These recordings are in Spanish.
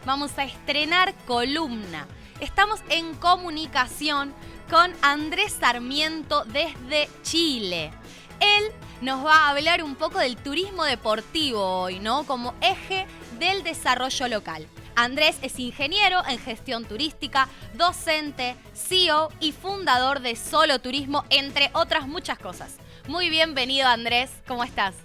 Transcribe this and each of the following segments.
vamos a estrenar columna. Estamos en comunicación con Andrés Sarmiento desde Chile. Él nos va a hablar un poco del turismo deportivo hoy, ¿no? Como eje del desarrollo local. Andrés es ingeniero en gestión turística, docente, CEO y fundador de Solo Turismo, entre otras muchas cosas. Muy bienvenido, Andrés. ¿Cómo estás?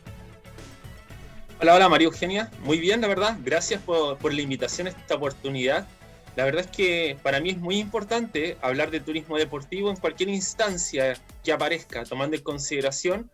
Hola María Eugenia. Muy bien, la verdad. Gracias por la invitación a esta oportunidad. La verdad es que para mí es muy importante hablar de turismo deportivo en cualquier instancia que aparezca, tomando en consideración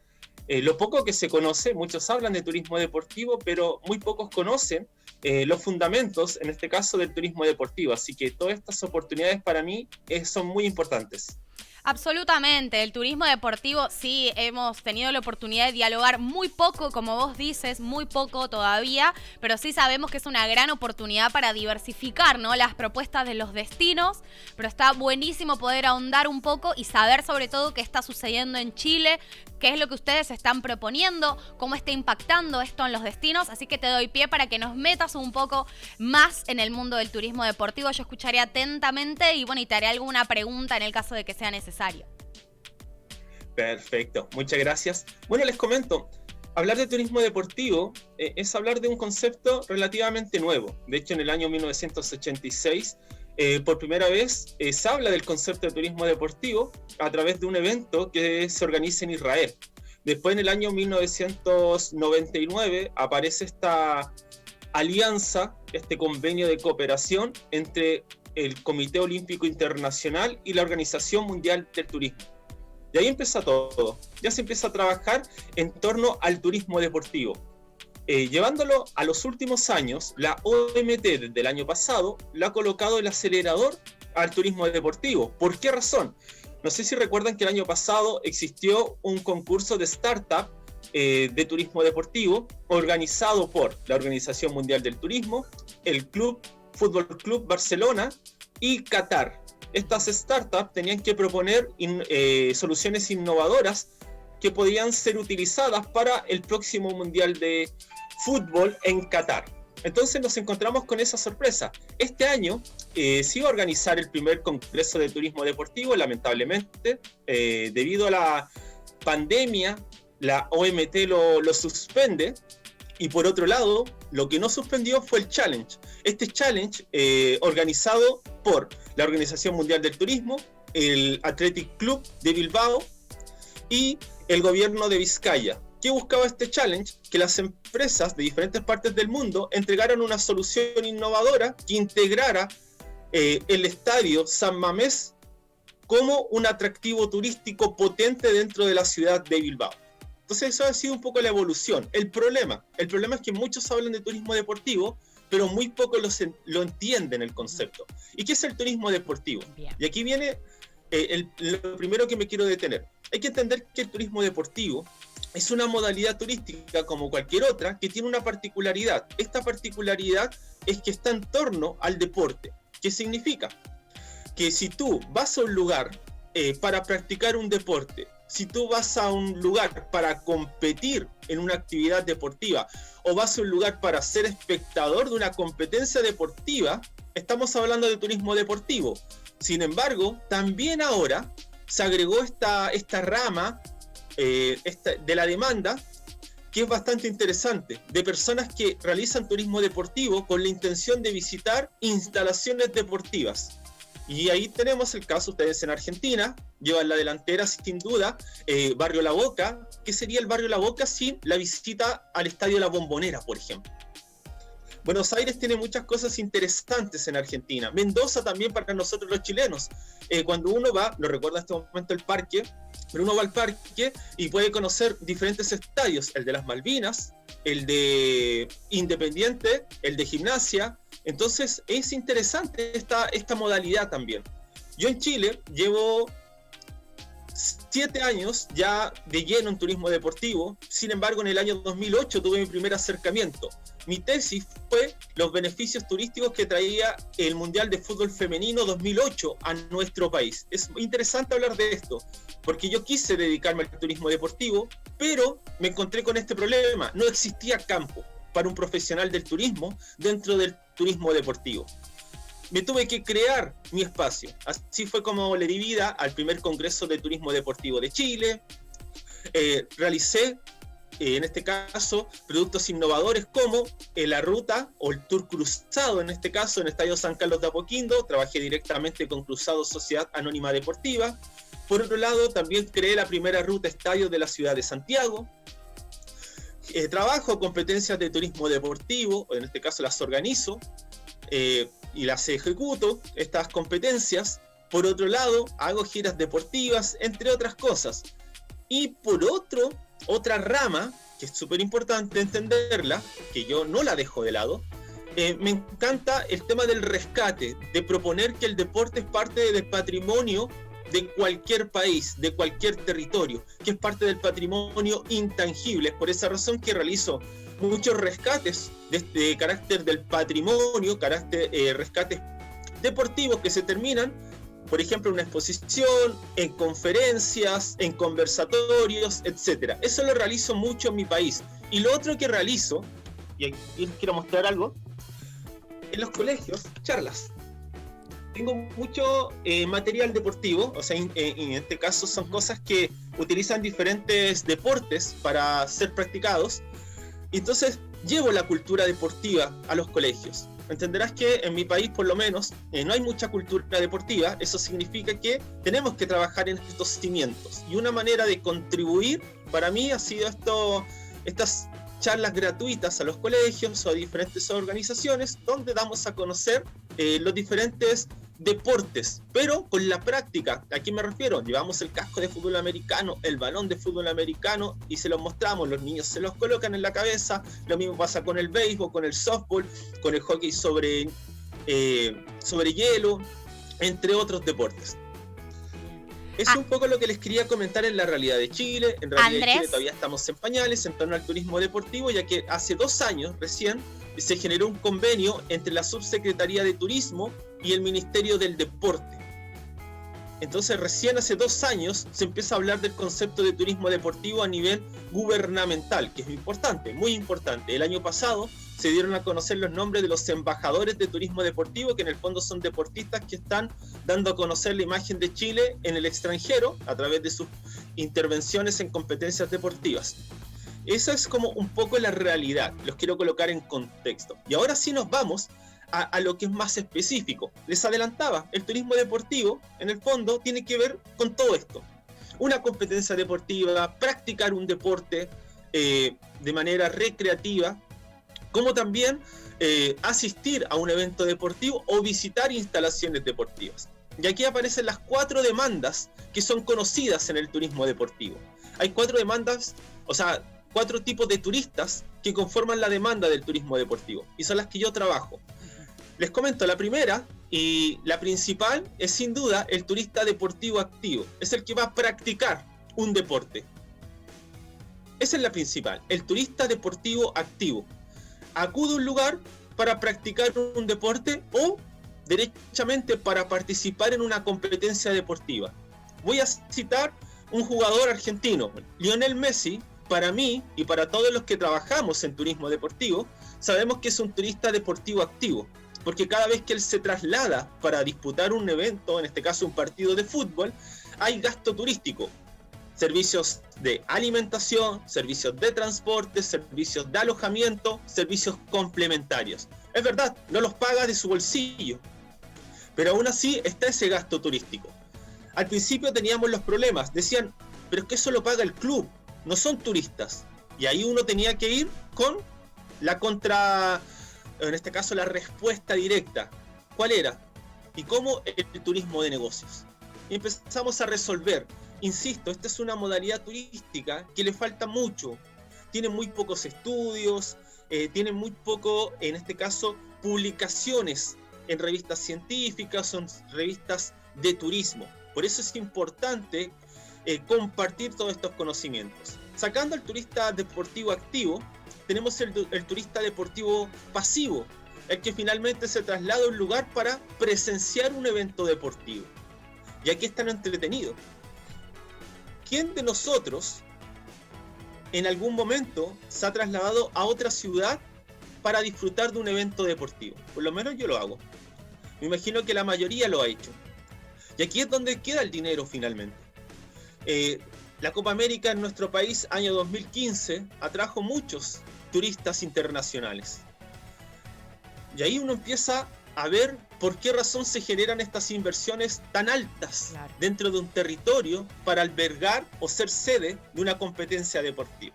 lo poco que se conoce. Muchos hablan de turismo deportivo, pero muy pocos conocen los fundamentos, en este caso, del turismo deportivo. Así que todas estas oportunidades para mí son muy importantes. Absolutamente, el turismo deportivo sí hemos tenido la oportunidad de dialogar muy poco, como vos dices, muy poco todavía, pero sí sabemos que es una gran oportunidad para diversificar, ¿no?, las propuestas de los destinos, pero está buenísimo poder ahondar un poco y saber sobre todo qué está sucediendo en Chile, qué es lo que ustedes están proponiendo, cómo está impactando esto en los destinos, así que te doy pie para que nos metas un poco más en el mundo del turismo deportivo. Yo escucharé atentamente y bueno, y te haré alguna pregunta en el caso de que sea necesario. Perfecto, muchas gracias. Bueno, les comento, hablar de turismo deportivo es hablar de un concepto relativamente nuevo. De hecho, en el año 1986, por primera vez se habla del concepto de turismo deportivo a través de un evento que se organiza en Israel. Después, en el año 1999, aparece esta alianza, este convenio de cooperación entre el Comité Olímpico Internacional y la Organización Mundial del Turismo. Y ahí empieza todo. Ya se empieza a trabajar en torno al turismo deportivo. Llevándolo a los últimos años, la OMT desde el año pasado le ha colocado el acelerador al turismo deportivo. ¿Por qué razón? No sé si recuerdan que el año pasado existió un concurso de startup de turismo deportivo organizado por la Organización Mundial del Turismo, el Fútbol Club Barcelona y Qatar. Estas startups tenían que proponer soluciones innovadoras que podían ser utilizadas para el próximo Mundial de Fútbol en Qatar. Entonces nos encontramos con esa sorpresa. Este año se iba a organizar el primer Congreso de Turismo Deportivo. Lamentablemente, debido a la pandemia, la OMT lo suspende. Y por otro lado, lo que no suspendió fue el Challenge. Este Challenge organizado por la Organización Mundial del Turismo, el Athletic Club de Bilbao y el gobierno de Vizcaya. ¿Qué buscaba este Challenge? Que las empresas de diferentes partes del mundo entregaran una solución innovadora que integrara el estadio San Mamés como un atractivo turístico potente dentro de la ciudad de Bilbao. Entonces eso ha sido un poco la evolución. El problema es que muchos hablan de turismo deportivo, pero muy pocos lo entienden el concepto. ¿Y qué es el turismo deportivo? Bien. Y aquí viene lo primero que me quiero detener. Hay que entender que el turismo deportivo es una modalidad turística como cualquier otra que tiene una particularidad. Esta particularidad es que está en torno al deporte. ¿Qué significa? Que si tú vas a un lugar para practicar un deporte, si tú vas a un lugar para competir en una actividad deportiva o vas a un lugar para ser espectador de una competencia deportiva, estamos hablando de turismo deportivo. Sin embargo, también ahora se agregó esta rama de la demanda, que es bastante interesante, de personas que realizan turismo deportivo con la intención de visitar instalaciones deportivas. Y ahí tenemos el caso, ustedes en Argentina, llevan la delantera sin duda, Barrio La Boca. ¿Qué sería el Barrio La Boca sin la visita al Estadio La Bombonera, por ejemplo? Buenos Aires tiene muchas cosas interesantes en Argentina. Mendoza también para nosotros los chilenos. Cuando uno va, lo recuerda en este momento el parque, pero uno va al parque y puede conocer diferentes estadios, el de las Malvinas, el de Independiente, el de Gimnasia. Entonces es interesante esta modalidad también. Yo en Chile llevo 7 años ya de lleno en turismo deportivo. Sin embargo, en el año 2008 tuve mi primer acercamiento. Mi tesis fue los beneficios turísticos que traía el Mundial de Fútbol Femenino 2008 a nuestro país. Es interesante hablar de esto, porque yo quise dedicarme al turismo deportivo, pero me encontré con este problema. No existía campo. para un profesional del turismo dentro del turismo deportivo. Me tuve que crear mi espacio. Así fue como le di vida al primer Congreso de Turismo Deportivo de Chile. Realicé, en este caso, productos innovadores como la ruta o el tour cruzado, en este caso, en Estadio San Carlos de Apoquindo. Trabajé directamente con Cruzado Sociedad Anónima Deportiva. Por otro lado, también creé la primera ruta estadio de la ciudad de Santiago. Trabajo competencias de turismo deportivo, en este caso las organizo y las ejecuto, estas competencias. Por otro lado, hago giras deportivas, entre otras cosas. Y por otra rama, que es súper importante entenderla, que yo no la dejo de lado, me encanta el tema del rescate, de proponer que el deporte es parte del patrimonio de cualquier país, de cualquier territorio, que es parte del patrimonio intangible. Es por esa razón que realizo muchos rescates de carácter del patrimonio, rescates deportivos que se terminan, por ejemplo, en una exposición, en conferencias, en conversatorios, etc. Eso lo realizo mucho en mi país. Y lo otro que realizo, y aquí les quiero mostrar algo, en los colegios, charlas. Tengo mucho material deportivo, o sea, en este caso son cosas que utilizan diferentes deportes para ser practicados. Entonces, llevo la cultura deportiva a los colegios. Entenderás que en mi país, por lo menos, no hay mucha cultura deportiva. Eso significa que tenemos que trabajar en estos cimientos. Y una manera de contribuir, para mí, ha sido estas charlas gratuitas a los colegios o a diferentes organizaciones, donde damos a conocer los diferentes deportes, pero con la práctica. ¿A qué me refiero? Llevamos el casco de fútbol americano, el balón de fútbol americano y se los mostramos, los niños se los colocan en la cabeza. Lo mismo pasa con el béisbol, con el softball, con el hockey sobre hielo, entre otros deportes. Es un poco lo que les quería comentar en la realidad de Chile. En realidad de Chile todavía estamos en pañales en torno al turismo deportivo, ya que hace 2 años recién se generó un convenio entre la Subsecretaría de Turismo y el Ministerio del Deporte. Entonces recién hace 2 años se empieza a hablar del concepto de turismo deportivo a nivel gubernamental, que es importante, muy importante. El año pasado se dieron a conocer los nombres de los embajadores de turismo deportivo, que en el fondo son deportistas que están dando a conocer la imagen de Chile en el extranjero a través de sus intervenciones en competencias deportivas. Esa es como un poco la realidad, los quiero colocar en contexto. Y ahora sí nos vamos a lo que es más específico. Les adelantaba, el turismo deportivo, en el fondo, tiene que ver con todo esto. Una competencia deportiva, practicar un deporte de manera recreativa, como también asistir a un evento deportivo o visitar instalaciones deportivas. Y aquí aparecen las 4 demandas que son conocidas en el turismo deportivo. Hay 4 demandas, o sea, 4 tipos de turistas que conforman la demanda del turismo deportivo, y son las que yo trabajo. Les comento, la primera y la principal es sin duda el turista deportivo activo. Es el que va a practicar un deporte. Esa es la principal, el turista deportivo activo. Acude a un lugar para practicar un deporte o derechamente para participar en una competencia deportiva. Voy a citar un jugador argentino, Lionel Messi. Para mí y para todos los que trabajamos en turismo deportivo, sabemos que es un turista deportivo activo, porque cada vez que él se traslada para disputar un evento, en este caso un partido de fútbol, hay gasto turístico. Servicios de alimentación, servicios de transporte, servicios de alojamiento, servicios complementarios. Es verdad, no los paga de su bolsillo, pero aún así está ese gasto turístico. Al principio teníamos los problemas, decían, pero es que eso lo paga el club, no son turistas. Y ahí uno tenía que ir con la en este caso la respuesta directa. ¿Cuál era? ¿Y cómo el turismo de negocios? Y empezamos a resolver. Insisto, esta es una modalidad turística que le falta mucho. Tiene muy pocos estudios, tiene muy poco, en este caso, publicaciones en revistas científicas, son revistas de turismo. Por eso es importante compartir todos estos conocimientos. Sacando al turista deportivo activo, tenemos el turista deportivo pasivo, el que finalmente se traslada a un lugar para presenciar un evento deportivo. Y aquí está lo entretenido. ¿Quién de nosotros en algún momento se ha trasladado a otra ciudad para disfrutar de un evento deportivo. Por lo menos yo lo hago. Me imagino que la mayoría lo ha hecho. Y aquí es donde queda el dinero finalmente. La Copa América en nuestro país, año 2015, atrajo muchos turistas internacionales. Y ahí uno empieza a ver por qué razón se generan estas inversiones tan altas dentro de un territorio para albergar o ser sede de una competencia deportiva.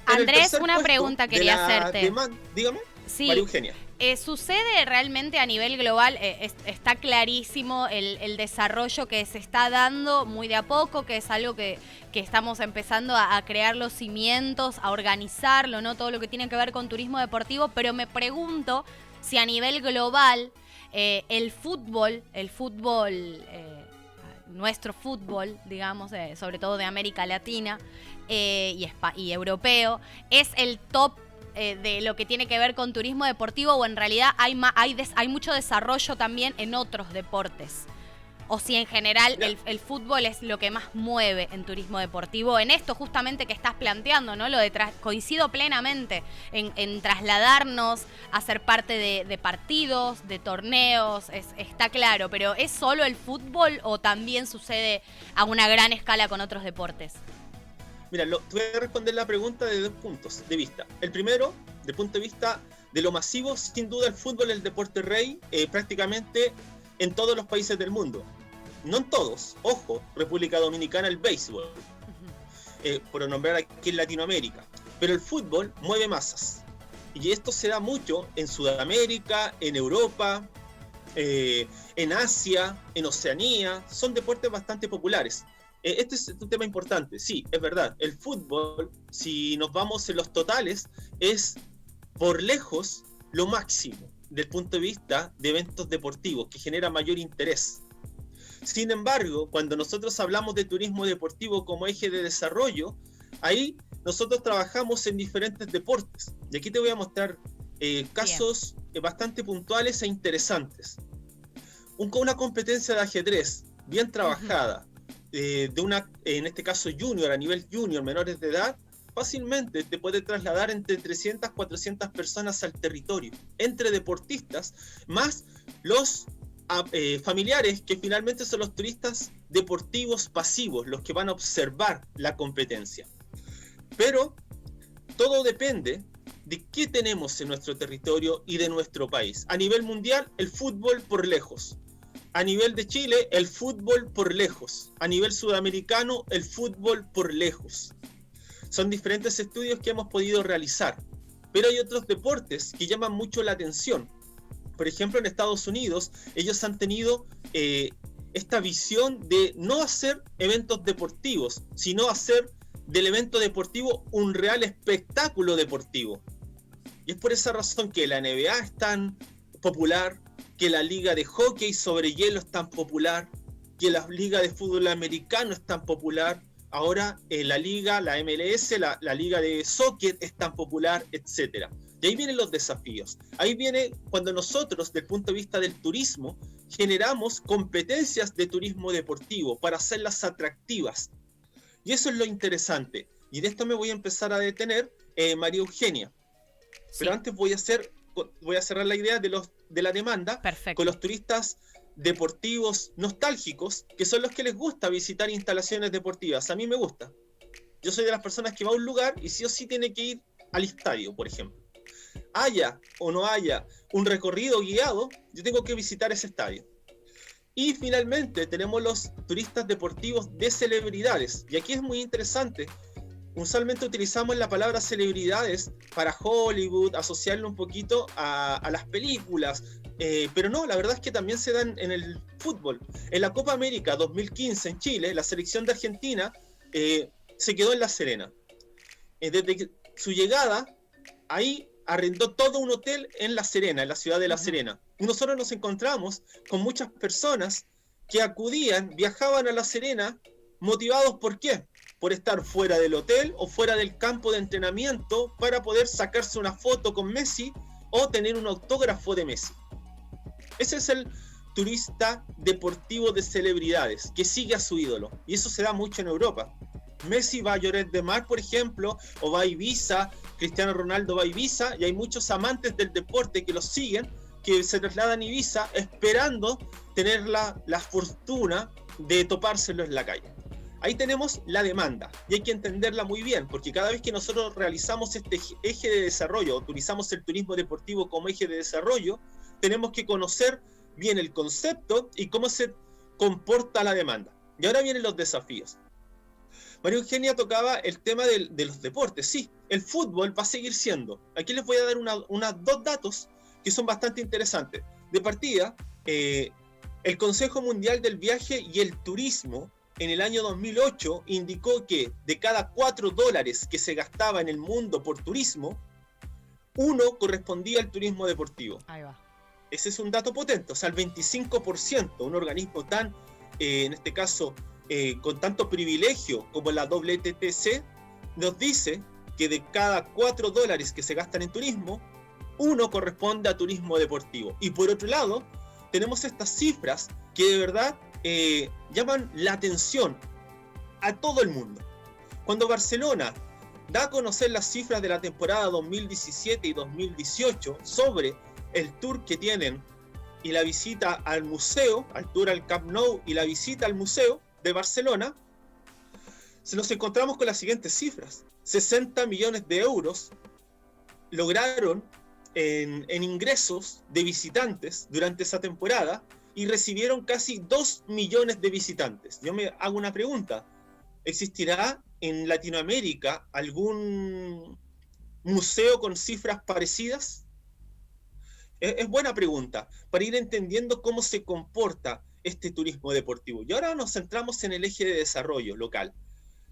Andrés, una pregunta quería hacerte. Dígame, sí. María Eugenia. ¿Sucede realmente a nivel global? Está clarísimo el desarrollo que se está dando muy de a poco, que es algo que estamos empezando a crear los cimientos, a organizarlo, ¿no? Todo lo que tiene que ver con turismo deportivo, pero me pregunto si a nivel global el fútbol, nuestro fútbol, digamos, sobre todo de América Latina y europeo, es el top de lo que tiene que ver con turismo deportivo, o en realidad hay mucho desarrollo también en otros deportes, o si en general el fútbol es lo que más mueve en turismo deportivo, en esto justamente que estás planteando, ¿no? Coincido plenamente en trasladarnos a ser parte de partidos, de torneos, está claro, pero ¿es solo el fútbol o también sucede a una gran escala con otros deportes? Mira, te voy a responder la pregunta de 2 puntos de vista. El primero, del punto de vista de lo masivo, sin duda el fútbol es el deporte rey prácticamente en todos los países del mundo. No en todos, ojo, República Dominicana el béisbol, por nombrar aquí en Latinoamérica. Pero el fútbol mueve masas. Y esto se da mucho en Sudamérica, en Europa, en Asia, en Oceanía. Son deportes bastante populares. Este es un tema importante, sí, es verdad. El fútbol, si nos vamos en los totales, es por lejos lo máximo del punto de vista de eventos deportivos, que genera mayor interés. Sin embargo, cuando nosotros hablamos de turismo deportivo como eje de desarrollo, ahí nosotros trabajamos en diferentes deportes. Y aquí te voy a mostrar casos bastante puntuales e interesantes. Una competencia de ajedrez bien trabajada, en este caso junior, a nivel junior, menores de edad, fácilmente te puede trasladar entre 300, 400 personas al territorio, entre deportistas, más los familiares, que finalmente son los turistas deportivos pasivos, los que van a observar la competencia. Pero todo depende de qué tenemos en nuestro territorio y de nuestro país. A nivel mundial, el fútbol por lejos. A nivel de Chile, el fútbol por lejos. A nivel sudamericano, el fútbol por lejos. Son diferentes estudios que hemos podido realizar. Pero hay otros deportes que llaman mucho la atención. Por ejemplo, en Estados Unidos, ellos han tenido esta visión de no hacer eventos deportivos, sino hacer del evento deportivo un real espectáculo deportivo. Y es por esa razón que la NBA es tan popular, que la liga de hockey sobre hielo es tan popular, que la liga de fútbol americano es tan popular, ahora la liga, la MLS, la liga de soccer es tan popular, etc. Y ahí vienen los desafíos. Ahí viene cuando nosotros, desde el punto de vista del turismo, generamos competencias de turismo deportivo para hacerlas atractivas. Y eso es lo interesante. Y de esto me voy a empezar a detener, María Eugenia. Sí. Pero antes voy a cerrar la idea de la demanda. Perfecto. Con los turistas deportivos nostálgicos, que son los que les gusta visitar instalaciones deportivas. A mí me gusta. Yo soy de las personas que va a un lugar y sí o sí tiene que ir al estadio, por ejemplo. Haya o no haya un recorrido guiado, yo tengo que visitar ese estadio. Y finalmente tenemos los turistas deportivos de celebridades. Y aquí es muy interesante. Usualmente utilizamos la palabra celebridades para Hollywood, asociarlo un poquito a las películas. Pero no, la verdad es que también se dan en el fútbol. En la Copa América 2015 en Chile, la selección de Argentina se quedó en La Serena. Desde su llegada, ahí arrendó todo un hotel en La Serena, en la ciudad de La Serena. Y nosotros nos encontramos con muchas personas que viajaban a La Serena, motivados ¿por qué? Por estar fuera del hotel o fuera del campo de entrenamiento para poder sacarse una foto con Messi o tener un autógrafo de Messi. Ese es el turista deportivo de celebridades, que sigue a su ídolo. Y eso se da mucho en Europa. Messi va a Lloret de Mar, por ejemplo, o va a Ibiza, Cristiano Ronaldo va a Ibiza, y hay muchos amantes del deporte que los siguen, que se trasladan a Ibiza esperando tener la fortuna de topárselo en la calle. Ahí tenemos la demanda, y hay que entenderla muy bien, porque cada vez que nosotros realizamos este eje de desarrollo, utilizamos el turismo deportivo como eje de desarrollo, tenemos que conocer bien el concepto y cómo se comporta la demanda. Y ahora vienen los desafíos. María Eugenia tocaba el tema de los deportes. Sí, el fútbol va a seguir siendo. Aquí les voy a dar dos datos que son bastante interesantes. De partida, el Consejo Mundial del Viaje y el Turismo en el año 2008 indicó que de cada $4 que se gastaba en el mundo por turismo, 1 correspondía al turismo deportivo. Ahí va. Ese es un dato potente, o sea, el 25%, un organismo tan, en este caso, con tanto privilegio como la WTTC, nos dice que de cada $4 que se gastan en turismo, 1 corresponde a turismo deportivo. Y por otro lado, tenemos estas cifras que de verdad llaman la atención a todo el mundo. Cuando Barcelona da a conocer las cifras de la temporada 2017 y 2018 sobre el tour que tienen y la visita al museo, al tour al Camp Nou y la visita al museo de Barcelona, se nos encontramos con las siguientes cifras. 60 millones de euros lograron en ingresos de visitantes durante esa temporada y recibieron casi 2 millones de visitantes. Yo me hago una pregunta. ¿Existirá en Latinoamérica algún museo con cifras parecidas? Es buena pregunta, para ir entendiendo cómo se comporta este turismo deportivo. Y ahora nos centramos en el eje de desarrollo local.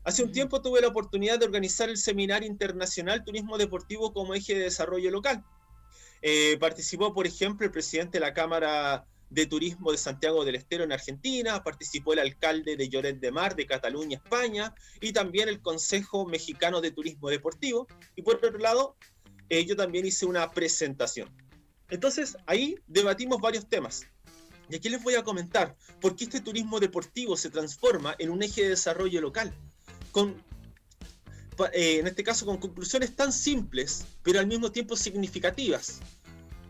Hace un tiempo tuve la oportunidad de organizar el Seminario Internacional Turismo Deportivo como eje de desarrollo local. Participó, por ejemplo, el presidente de la Cámara de Turismo de Santiago del Estero en Argentina, participó el alcalde de Lloret de Mar de Cataluña, España, y también el Consejo Mexicano de Turismo Deportivo. Y por otro lado, yo también hice una presentación. Entonces, ahí debatimos varios temas. Y aquí les voy a comentar por qué este turismo deportivo se transforma en un eje de desarrollo local. En este caso, con conclusiones tan simples, pero al mismo tiempo significativas.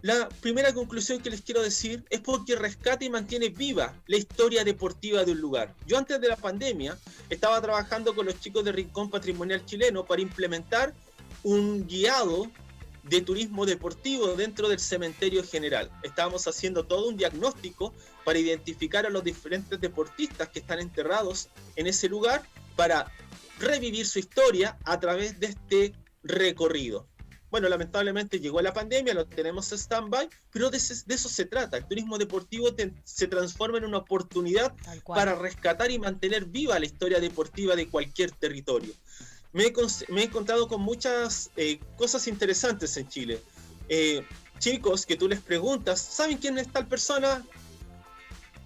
La primera conclusión que les quiero decir es porque rescata y mantiene viva la historia deportiva de un lugar. Yo antes de la pandemia estaba trabajando con los chicos de Rincón Patrimonial Chileno para implementar un guiado de turismo deportivo dentro del cementerio general. Estábamos haciendo todo un diagnóstico para identificar a los diferentes deportistas que están enterrados en ese lugar para revivir su historia a través de este recorrido. Bueno, lamentablemente llegó la pandemia, lo tenemos en stand-by, pero de eso se trata. El turismo deportivo se transforma en una oportunidad para rescatar y mantener viva la historia deportiva de cualquier territorio. Me he encontrado con muchas cosas interesantes en Chile. Chicos que tú les preguntas, ¿saben quién es tal persona?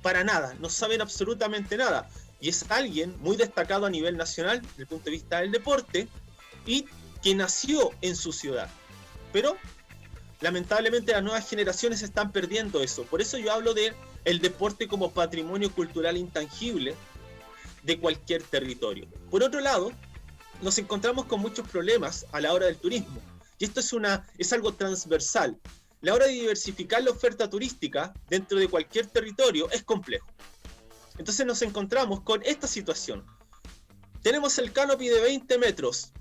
Para nada, no saben absolutamente nada. Y es alguien muy destacado a nivel nacional desde el punto de vista del deporte y que nació en su ciudad. Pero lamentablemente las nuevas generaciones están perdiendo eso. Por eso yo hablo de el deporte como patrimonio cultural intangible de cualquier territorio. Por otro lado, nos encontramos con muchos problemas a la hora del turismo. Y esto es algo transversal. La hora de diversificar la oferta turística dentro de cualquier territorio es complejo. Entonces nos encontramos con esta situación. Tenemos el canopy de 20 metros.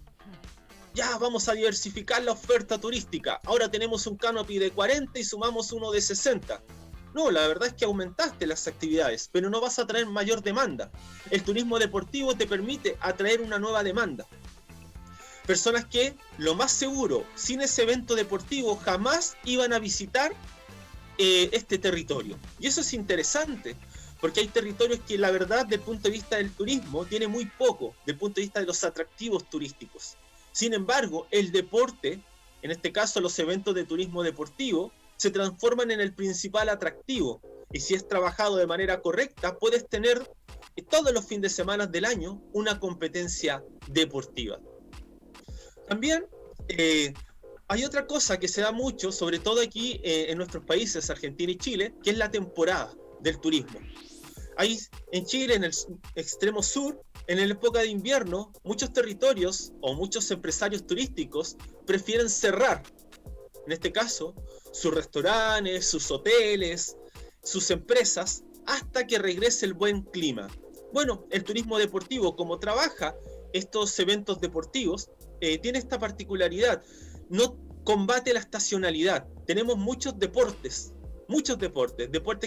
Ya, vamos a diversificar la oferta turística. Ahora tenemos un canopy de 40 y sumamos uno de 60. No, la verdad es que aumentaste las actividades, pero no vas a traer mayor demanda. El turismo deportivo te permite atraer una nueva demanda. Personas que, lo más seguro, sin ese evento deportivo jamás iban a visitar este territorio. Y eso es interesante, porque hay territorios que la verdad, desde el punto de vista del turismo, tiene muy poco, desde el punto de vista de los atractivos turísticos. Sin embargo, el deporte, en este caso los eventos de turismo deportivo, se transforman en el principal atractivo. Y si es trabajado de manera correcta, puedes tener todos los fines de semana del año una competencia deportiva. También hay otra cosa que se da mucho, sobre todo aquí en nuestros países, Argentina y Chile, que es la temporada del turismo. Hay en Chile, en el extremo sur, en la época de invierno, muchos territorios o muchos empresarios turísticos prefieren cerrar, en este caso, sus restaurantes, sus hoteles, sus empresas, hasta que regrese el buen clima. Bueno, el turismo deportivo, como trabaja estos eventos deportivos, tiene esta particularidad, no combate la estacionalidad. Tenemos muchos deportes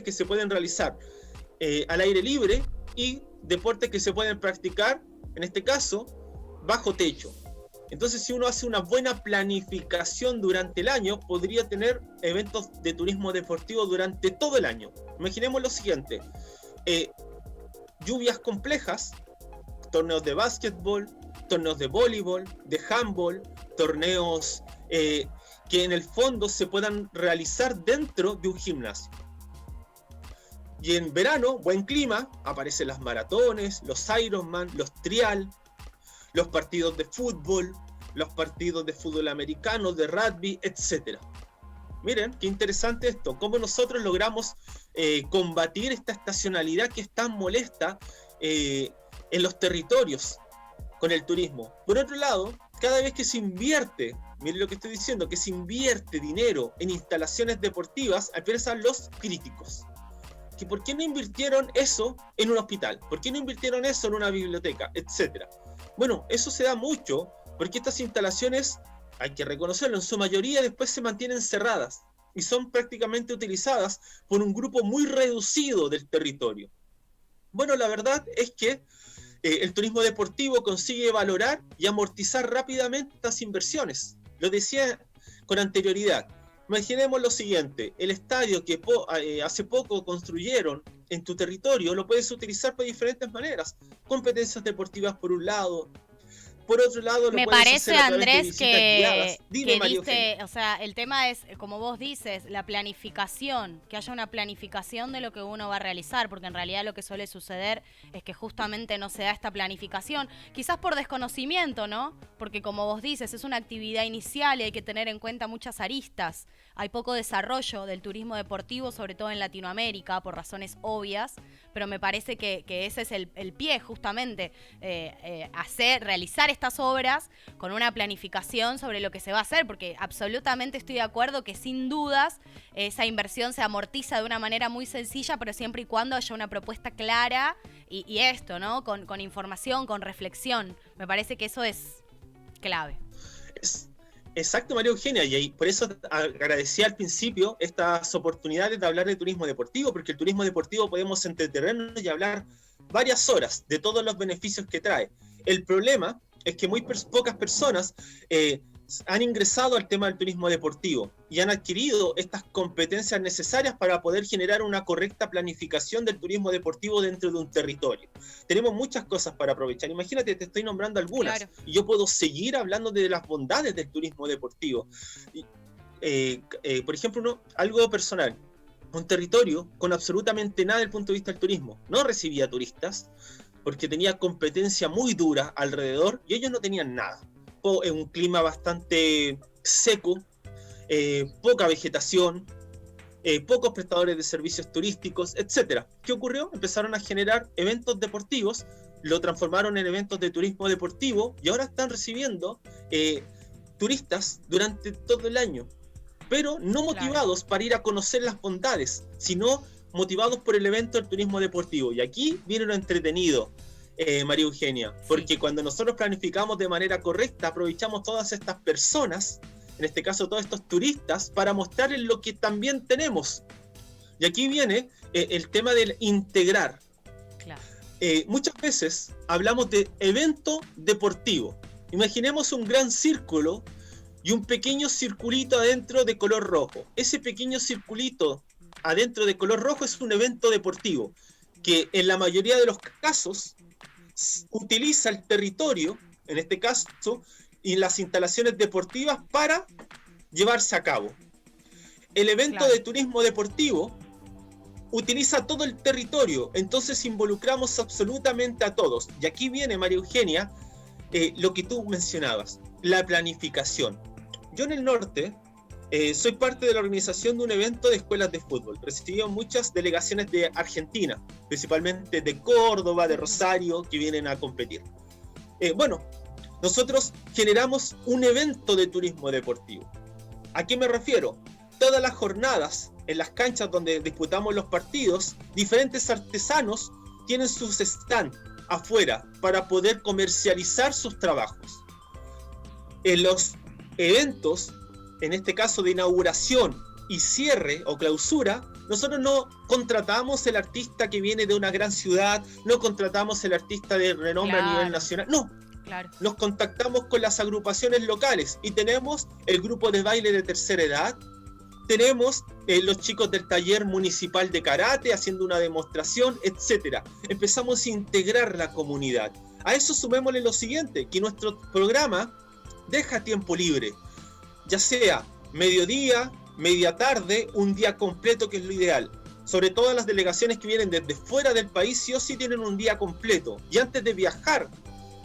que se pueden realizar al aire libre y deportes que se pueden practicar, en este caso, bajo techo. Entonces, si uno hace una buena planificación durante el año, podría tener eventos de turismo deportivo durante todo el año. Imaginemos lo siguiente, lluvias complejas, torneos de básquetbol, torneos de voleibol, de handball, torneos que en el fondo se puedan realizar dentro de un gimnasio. Y en verano, buen clima, aparecen las maratones, los Ironman, los trial, los partidos de fútbol, los partidos de fútbol americano, de rugby, etc. Miren, qué interesante esto, cómo nosotros logramos combatir esta estacionalidad que es tan molesta en los territorios con el turismo. Por otro lado, cada vez que se invierte, miren lo que estoy diciendo, que se invierte dinero en instalaciones deportivas, empiezan los críticos. Que ¿por qué no invirtieron eso en un hospital? ¿Por qué no invirtieron eso en una biblioteca? Etcétera. Bueno, eso se da mucho porque estas instalaciones, hay que reconocerlo, en su mayoría después se mantienen cerradas y son prácticamente utilizadas por un grupo muy reducido del territorio. Bueno, la verdad es que el turismo deportivo consigue valorar y amortizar rápidamente estas inversiones. Lo decía con anterioridad. Imaginemos lo siguiente, el estadio que hace poco construyeron en tu territorio lo puedes utilizar de diferentes maneras. Competencias deportivas por un lado, por otro lado me puedes parece, hacer a través de Andrés, visitas guiadas. Dime, que María dice, Eugenia. o sea, el tema es, como vos dices, la planificación, que haya una planificación de lo que uno va a realizar, porque en realidad lo que suele suceder es que justamente no se da esta planificación, quizás por desconocimiento, ¿no? Porque como vos dices, es una actividad inicial y hay que tener en cuenta muchas aristas. Hay poco desarrollo del turismo deportivo, sobre todo en Latinoamérica, por razones obvias, pero me parece que ese es el pie, justamente, realizar estas obras con una planificación sobre lo que se va a hacer, porque absolutamente estoy de acuerdo que sin dudas esa inversión se amortiza de una manera muy sencilla, pero siempre y cuando haya una propuesta clara y esto, ¿no? Con información, con reflexión. Me parece que eso es clave. Exacto, María Eugenia, y por eso agradecía al principio estas oportunidades de hablar de turismo deportivo, porque el turismo deportivo podemos entretenernos y hablar varias horas de todos los beneficios que trae. El problema es que muy pocas personas han ingresado al tema del turismo deportivo y han adquirido estas competencias necesarias para poder generar una correcta planificación del turismo deportivo dentro de un territorio. Tenemos muchas cosas para aprovechar. Imagínate, te estoy nombrando algunas, claro, y yo puedo seguir hablando de las bondades del turismo deportivo. Por ejemplo, algo personal. Un territorio con absolutamente nada desde el punto de vista del turismo. No recibía turistas porque tenía competencia muy dura alrededor y ellos no tenían nada. En un clima bastante seco, poca vegetación, pocos prestadores de servicios turísticos, etc. ¿Qué ocurrió? Empezaron a generar eventos deportivos, lo transformaron en eventos de turismo deportivo y ahora están recibiendo turistas durante todo el año, pero no motivados, claro, para ir a conocer las bondades, sino motivados por el evento del turismo deportivo. Y aquí viene lo entretenido, María Eugenia, porque cuando nosotros planificamos de manera correcta, aprovechamos todas estas personas, en este caso todos estos turistas, para mostrarles lo que también tenemos. Y aquí viene el tema del integrar. Claro. Muchas veces hablamos de evento deportivo. Imaginemos un gran círculo y un pequeño circulito adentro de color rojo. Ese pequeño circulito adentro de color rojo es un evento deportivo que en la mayoría de los casos utiliza el territorio, en este caso, y las instalaciones deportivas para llevarse a cabo. El evento, claro, de turismo deportivo utiliza todo el territorio, entonces involucramos absolutamente a todos. Y aquí viene, María Eugenia, lo que tú mencionabas, la planificación. Yo en el norte soy parte de la organización de un evento de escuelas de fútbol. Recibí muchas delegaciones de Argentina, principalmente de Córdoba, de Rosario, que vienen a competir. Bueno, nosotros generamos un evento de turismo deportivo. ¿A qué me refiero? Todas las jornadas, en las canchas donde disputamos los partidos, diferentes artesanos tienen sus stands afuera para poder comercializar sus trabajos. En los eventos, en este caso de inauguración y cierre o clausura, nosotros no contratamos el artista que viene de una gran ciudad, no contratamos el artista de renombre a nivel nacional, no. Claro. Nos contactamos con las agrupaciones locales y tenemos el grupo de baile de tercera edad, tenemos los chicos del taller municipal de karate haciendo una demostración, etc. Empezamos a integrar la comunidad. A eso sumémosle lo siguiente, que nuestro programa deja tiempo libre, ya sea mediodía, media tarde, un día completo, que es lo ideal. Sobre todo las delegaciones que vienen desde fuera del país sí o sí tienen un día completo. Y antes de viajar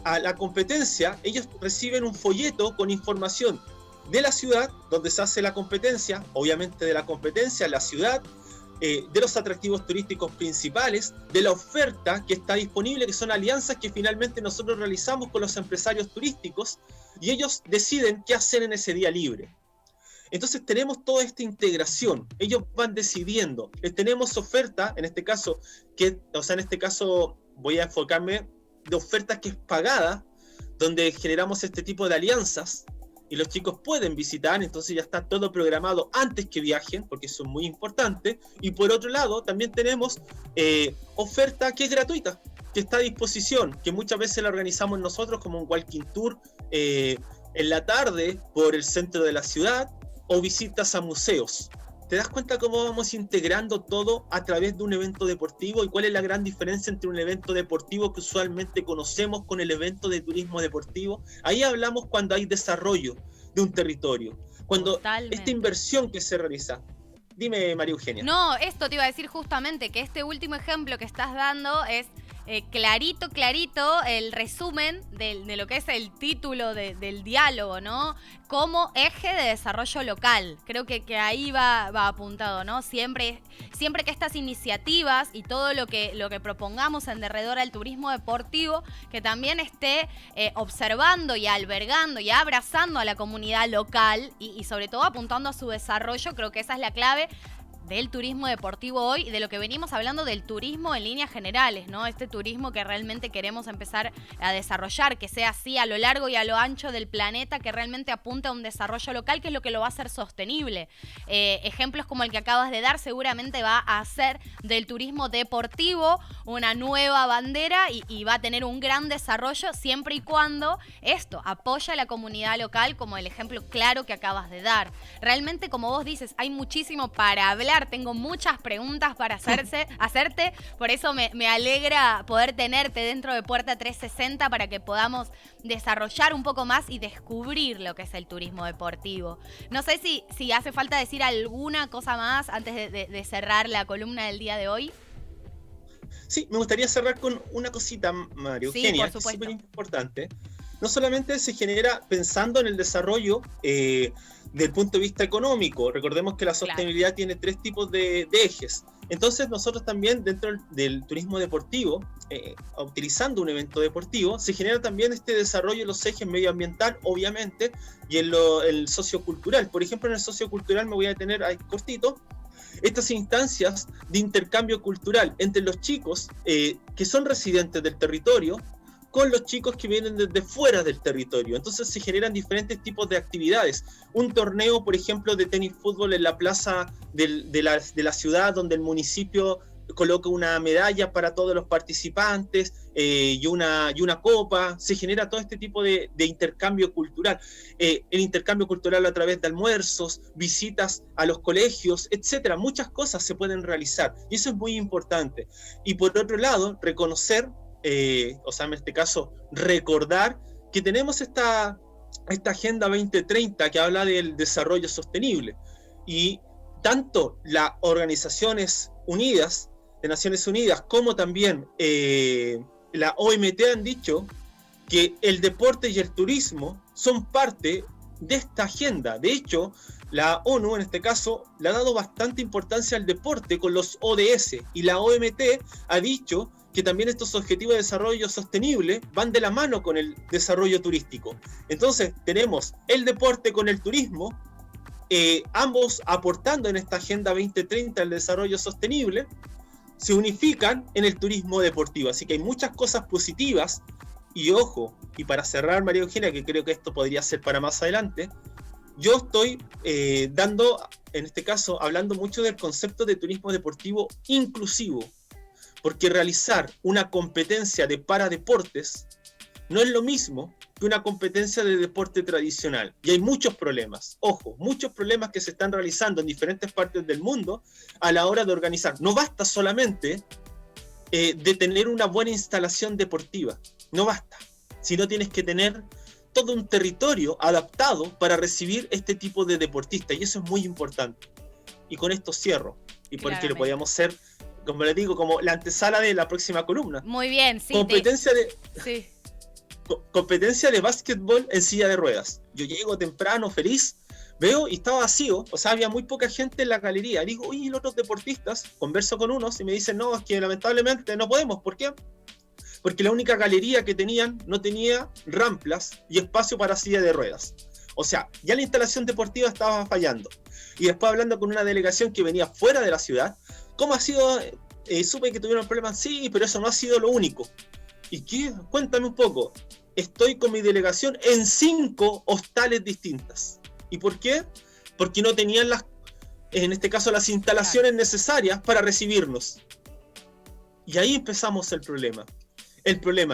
a la competencia, ellos reciben un folleto con información de la ciudad donde se hace la competencia, obviamente de la competencia, la ciudad, de los atractivos turísticos principales, de la oferta que está disponible, que son alianzas que finalmente nosotros realizamos con los empresarios turísticos, y ellos deciden qué hacer en ese día libre. Entonces tenemos toda esta integración, ellos van decidiendo, tenemos oferta, en este caso, voy a enfocarme de ofertas que es pagada, donde generamos este tipo de alianzas, y los chicos pueden visitar, entonces ya está todo programado antes que viajen, porque eso es muy importante. Y por otro lado, también tenemos oferta que es gratuita, que está a disposición, que muchas veces la organizamos nosotros como un walking tour en la tarde por el centro de la ciudad, o visitas a museos. ¿Te das cuenta cómo vamos integrando todo a través de un evento deportivo? ¿Y cuál es la gran diferencia entre un evento deportivo que usualmente conocemos con el evento de turismo deportivo? Ahí hablamos cuando hay desarrollo de un territorio, cuando esta inversión que se realiza. Dime, María Eugenia. No, esto te iba a decir justamente, que este último ejemplo que estás dando es clarito el resumen de lo que es el título del diálogo, ¿no? Como eje de desarrollo local. Creo que ahí va apuntado, ¿no? Siempre que estas iniciativas y todo lo que propongamos en derredor al turismo deportivo, que también esté observando y albergando y abrazando a la comunidad local y sobre todo apuntando a su desarrollo. Creo que esa es la clave del turismo deportivo hoy y de lo que venimos hablando del turismo en líneas generales, ¿no? Este turismo que realmente queremos empezar a desarrollar, que sea así a lo largo y a lo ancho del planeta, que realmente apunte a un desarrollo local, que es lo que lo va a hacer sostenible. Ejemplos como el que acabas de dar seguramente va a hacer del turismo deportivo una nueva bandera y va a tener un gran desarrollo siempre y cuando esto apoya a la comunidad local, como el ejemplo claro que acabas de dar. Realmente, como vos dices, hay muchísimo para hablar. Tengo muchas preguntas para hacerte, por eso me alegra poder tenerte dentro de Puerta 360 para que podamos desarrollar un poco más y descubrir lo que es el turismo deportivo. No sé si hace falta decir alguna cosa más antes de cerrar la columna del día de hoy. Sí, me gustaría cerrar con una cosita, María Eugenia, que es súper importante. No solamente se genera pensando en el desarrollo del punto de vista económico. Recordemos que la sostenibilidad tiene 3 tipos de ejes. Entonces nosotros también dentro del turismo deportivo, utilizando un evento deportivo, se genera también este desarrollo en los ejes medioambiental, obviamente, y en el sociocultural. Por ejemplo, en el sociocultural me voy a detener ahí cortito. Estas instancias de intercambio cultural entre los chicos que son residentes del territorio con los chicos que vienen desde fuera del territorio. Entonces se generan diferentes tipos de actividades. Un torneo, por ejemplo, de tenis fútbol en la plaza de la ciudad, donde el municipio coloca una medalla para todos los participantes y una copa. Se genera todo este tipo de intercambio cultural. El intercambio cultural a través de almuerzos, visitas a los colegios, etcétera. Muchas cosas se pueden realizar y eso es muy importante. Y por otro lado, reconocer, en este caso, recordar que tenemos esta Agenda 2030 que habla del desarrollo sostenible. Y tanto las Organizaciones Unidas, de Naciones Unidas, como también la OMT han dicho que el deporte y el turismo son parte de esta agenda. De hecho, la ONU en este caso le ha dado bastante importancia al deporte con los ODS, y la OMT ha dicho que también estos objetivos de desarrollo sostenible van de la mano con el desarrollo turístico. Entonces tenemos el deporte con el turismo, ambos aportando en esta Agenda 2030 el desarrollo sostenible, se unifican en el turismo deportivo. Así que hay muchas cosas positivas. Y ojo, y para cerrar, María Eugenia, que creo que esto podría ser para más adelante, yo estoy en este caso, hablando mucho del concepto de turismo deportivo inclusivo, porque realizar una competencia de paradeportes no es lo mismo que una competencia de deporte tradicional. Y hay muchos problemas, ojo, muchos problemas que se están realizando en diferentes partes del mundo a la hora de organizar. No basta solamente de tener una buena instalación deportiva, no basta, sino tienes que tener todo un territorio adaptado para recibir este tipo de deportistas, y eso es muy importante. Y con esto cierro, y porque lo podíamos ser, como les digo, como la antesala de la próxima columna. Muy bien, sí. Competencia de básquetbol en silla de ruedas. Yo llego temprano, feliz, veo y estaba vacío, o sea, había muy poca gente en la galería. Digo, oye, los otros deportistas, converso con unos y me dicen, no, es que lamentablemente no podemos. ¿Por qué? Porque la única galería que tenían no tenía ramplas y espacio para silla de ruedas. O sea, ya la instalación deportiva estaba fallando. Y después, hablando con una delegación que venía fuera de la ciudad, ¿cómo ha sido? Supe que tuvieron problemas. Sí, pero eso no ha sido lo único. ¿Y qué? Cuéntame un poco. Estoy con mi delegación en 5 hostales distintas. ¿Y por qué? Porque no tenían en este caso, las instalaciones necesarias para recibirnos. Y ahí empezamos el problema.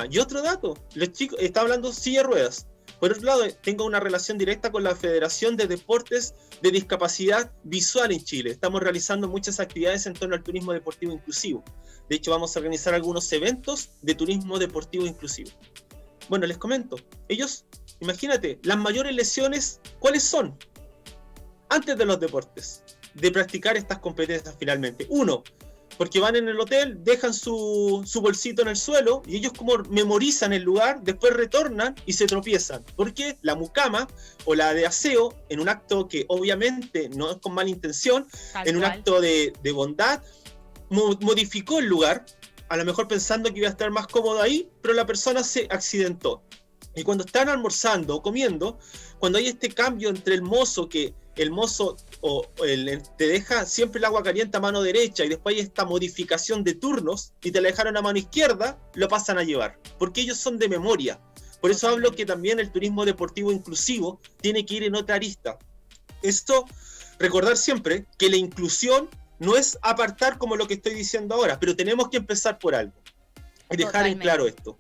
Y otro dato, los chicos, está hablando silla de ruedas. Por otro lado, tengo una relación directa con la Federación de Deportes de Discapacidad Visual en Chile. Estamos realizando muchas actividades en torno al turismo deportivo inclusivo. De hecho, vamos a organizar algunos eventos de turismo deportivo inclusivo. Bueno, les comento. Ellos, imagínate, las mayores lesiones, ¿cuáles son? Antes de los deportes, de practicar estas competencias finalmente. Uno, porque van en el hotel, dejan su bolsito en el suelo y ellos como memorizan el lugar, después retornan y se tropiezan. Porque la mucama o la de aseo, en un acto que obviamente no es con mala intención, en un acto de bondad, modificó el lugar, a lo mejor pensando que iba a estar más cómodo ahí, pero la persona se accidentó. Y cuando están almorzando o comiendo, cuando hay este cambio entre el mozo te deja siempre el agua caliente a mano derecha y después hay esta modificación de turnos y te la dejaron a mano izquierda, lo pasan a llevar, porque ellos son de memoria. Por eso hablo que también el turismo deportivo inclusivo tiene que ir en otra arista. Esto, recordar siempre que la inclusión no es apartar como lo que estoy diciendo ahora, pero tenemos que empezar por algo y dejar en claro esto.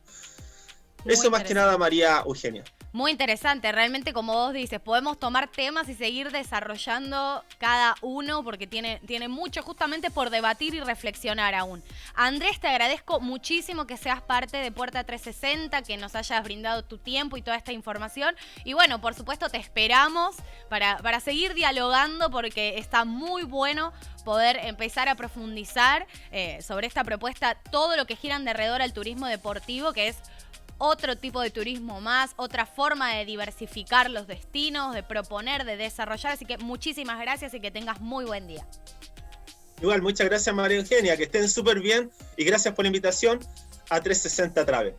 Eso más que nada, María Eugenia. Muy interesante, realmente como vos dices, podemos tomar temas y seguir desarrollando cada uno porque tiene mucho justamente por debatir y reflexionar aún. Andrés, te agradezco muchísimo que seas parte de Puerta 360, que nos hayas brindado tu tiempo y toda esta información. Y bueno, por supuesto te esperamos para seguir dialogando porque está muy bueno poder empezar a profundizar sobre esta propuesta, todo lo que gira alrededor al turismo deportivo, que es otro tipo de turismo más, otra forma de diversificar los destinos, de proponer, de desarrollar. Así que muchísimas gracias y que tengas muy buen día. Igual, muchas gracias, María Eugenia, que estén súper bien y gracias por la invitación a 360 Travel.